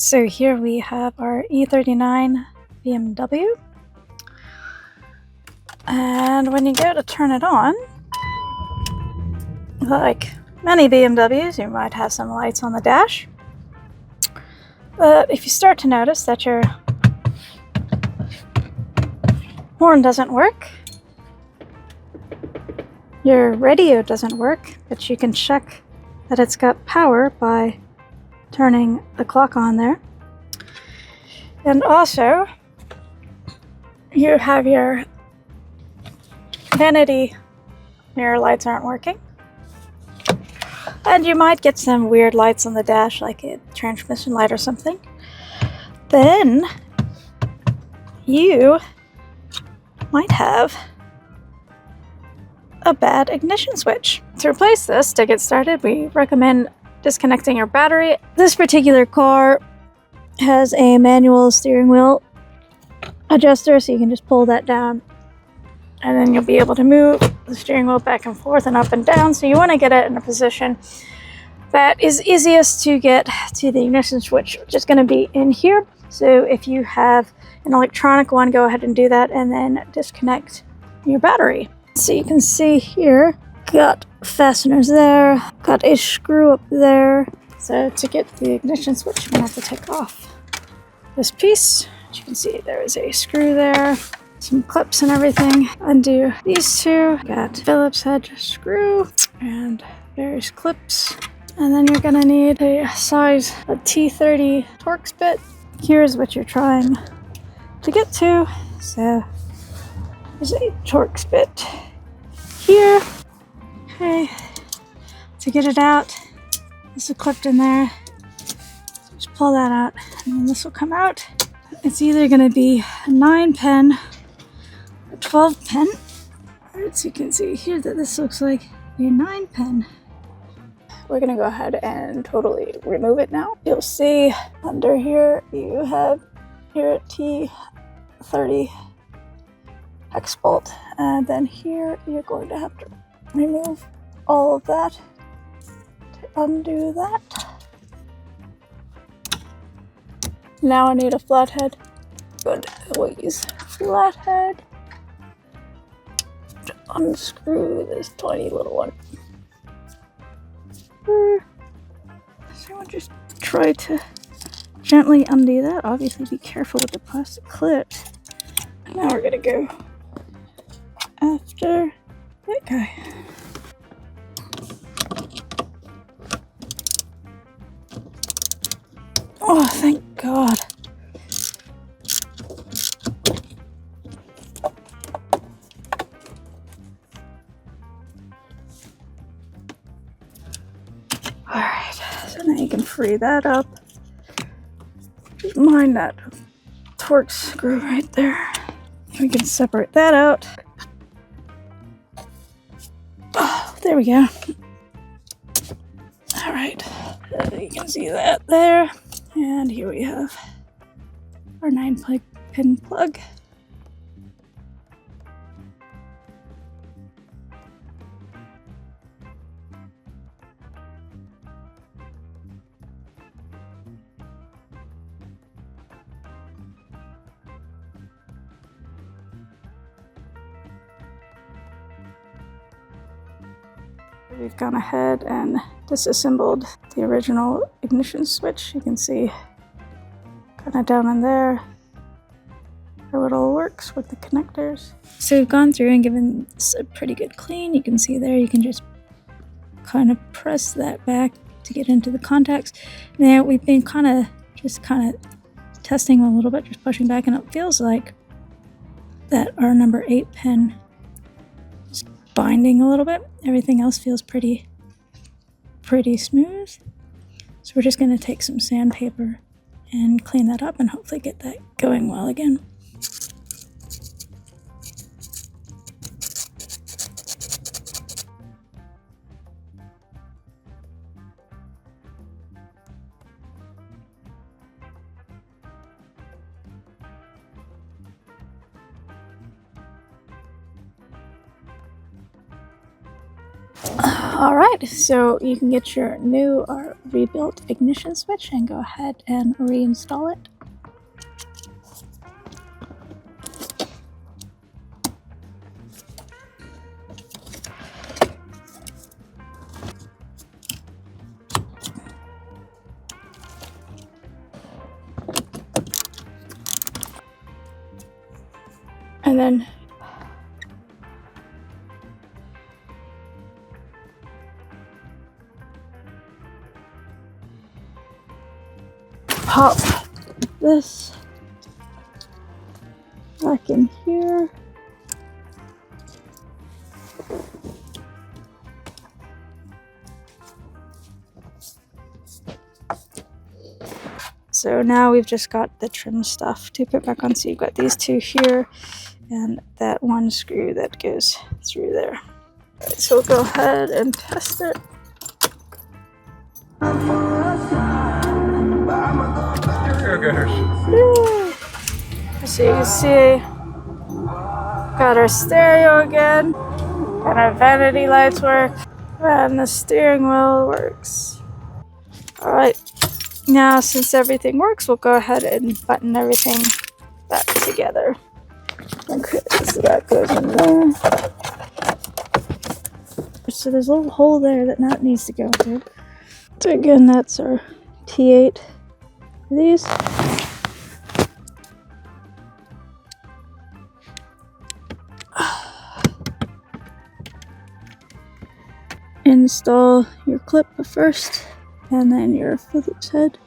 Alright, so here we have our E39 BMW. And when you go to turn it on, like many BMWs, you might have some lights on the dash. But if you start to notice that your horn doesn't work, your radio doesn't work, but you can check that it's got power by turning the clock on there. And also, you have your vanity mirror lights aren't working. And you might get some weird lights on the dash, like a transmission light or something. Then you might have a bad ignition switch. To replace this, to get started, we recommend disconnecting your battery. This particular car has a manual steering wheel adjuster, so you can just pull that down and then you'll be able to move the steering wheel back and forth and up and down. So you want to get it in a position that is easiest to get to the ignition switch, which is going to be in here. So if you have an electronic one, go ahead and do that and then disconnect your battery. So you can see here, got fasteners there, got a screw up there. So to get the ignition switch, you're going to have to take off this piece. As you can see, there is a screw there, some clips and everything. Undo these two. Got Phillips head screw and various clips. And then you're going to need a size a T30 Torx bit. Here's what you're trying to get to. So there's a Torx bit here. Okay, to get it out, this is clipped in there. So just pull that out, and then this will come out. It's either going to be a 9-pin or 12-pin. Alright, so you can see here that this looks like a 9-pin. We're going to go ahead and totally remove it now. You'll see under here you have your T30 hex bolt, and then here you're going to have to remove all of that to undo that. Now I need a flathead. Good, we'll use flathead to unscrew this tiny little one. So I'll just try to gently undo that. Obviously be careful with the plastic clips. Now we're gonna go after that guy. Oh, thank God. Alright, so now you can free that up. Just mind that Torx screw right there. We can separate that out. Oh, there we go. Alright, you can see that there. And here we have our 9-pin plug. We've gone ahead and disassembled the original ignition switch. You can see kind of down in there how it all works with the connectors. So we've gone through and given this a pretty good clean. You can see there, you can just kind of press that back to get into the contacts. Now we've been kind of testing a little bit, just pushing back, and it feels like that our number 8 pin is binding a little bit. Everything else feels pretty smooth. So we're just going to take some sandpaper and clean that up and hopefully get that going well again. Alright, so you can get your new or rebuilt ignition switch and go ahead and reinstall it. And then pop this back in here. So now we've just got the trim stuff to put back on. So you've got these two here and that one screw that goes through there. Right, so we'll go ahead and test it. So you can see, got our stereo again, and our vanity lights work, and the steering wheel works. Alright, now since everything works, we'll go ahead and button everything back together. Okay, so that goes in there. So there's a little hole there that now it needs to go through. So again, that's our T8 for these. Install your clip first, and then your Phillips head.